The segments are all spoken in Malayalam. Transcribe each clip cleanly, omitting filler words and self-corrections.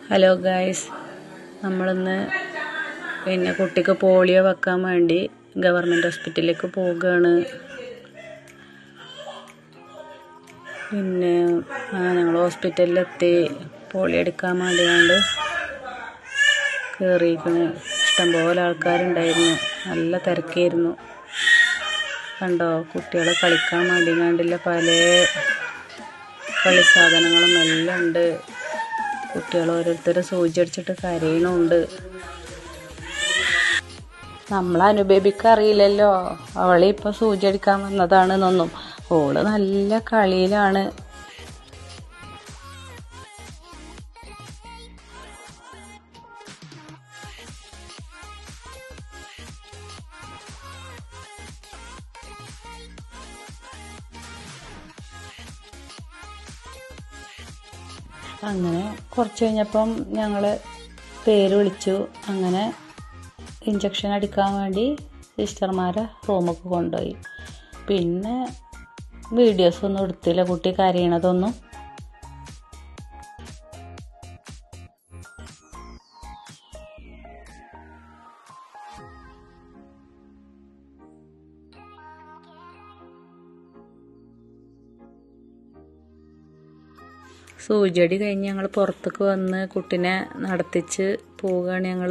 ഹലോ ഗായ്സ്, നമ്മളിന്ന് കുട്ടിക്ക് പോളിയോ വെക്കാൻ വേണ്ടി ഗവൺമെൻറ് ഹോസ്പിറ്റലിലേക്ക് പോവുകയാണ്. ഞങ്ങൾ ഹോസ്പിറ്റലിലെത്തി. പോളിയോ എടുക്കാൻ വേണ്ടിയാണ്ട് കയറിയിരിക്കുന്നു. ഇഷ്ടംപോലെ ആൾക്കാരുണ്ടായിരുന്നു. നല്ല തിരക്കായിരുന്നു. കണ്ടോ, കുട്ടികളെ കളിക്കാൻ വേണ്ടി കണ്ടില്ല, പല കളി സാധനങ്ങളും എല്ലാം ഉണ്ട്. കുട്ടികൾ ഓരോരുത്തർ സൂചി അടിച്ചിട്ട് കരയണമുണ്ട്. നമ്മളനുഭവിക്കറിയില്ലല്ലോ, അവളിപ്പോൾ സൂചി അടിക്കാൻ വന്നതാണെന്നൊന്നും. ഓള് നല്ല കളിയിലാണ്. അങ്ങനെ കുറച്ച് കഴിഞ്ഞപ്പം ഞങ്ങൾ പേര് വിളിച്ചു. അങ്ങനെ ഇഞ്ചക്ഷൻ അടിക്കാൻ വേണ്ടി സിസ്റ്റർമാരെ റൂമൊക്കെ കൊണ്ടുപോയി. പിന്നെ വീഡിയോസൊന്നും എടുത്തില്ല, കുട്ടി കരയണതൊന്നും. സൂചിയടി കഴിഞ്ഞ് ഞങ്ങൾ പുറത്തേക്ക് വന്ന് കുട്ടീനെ നടത്തിച്ച് പോവുകയാണ്. ഞങ്ങൾ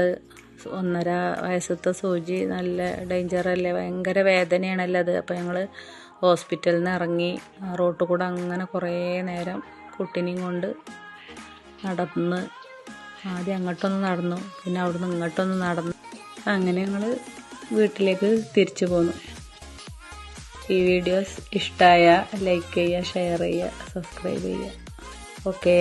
1.5 വയസ്സത്തെ സൂചി നല്ല ഡേഞ്ചറല്ലേ, ഭയങ്കര വേദനയാണല്ലോ അത്. അപ്പോൾ ഞങ്ങൾ ഹോസ്പിറ്റലിൽ നിന്ന് ഇറങ്ങി റോട്ടിൽ കൂടെ അങ്ങനെ കുറേ നേരം കുട്ടീനെയും കൊണ്ട് നടന്ന്, ആദ്യം അങ്ങോട്ടൊന്ന് നടന്നു, പിന്നെ അവിടുന്ന് ഇങ്ങോട്ടൊന്ന് നടന്നു. അങ്ങനെ ഞങ്ങൾ വീട്ടിലേക്ക് തിരിച്ചു പോന്നു. ഈ വീഡിയോസ് ഇഷ്ടമായ ലൈക്ക് ചെയ്യുക, ഷെയർ ചെയ്യുക, സബ്സ്ക്രൈബ് ചെയ്യുക. ഓക്കേ.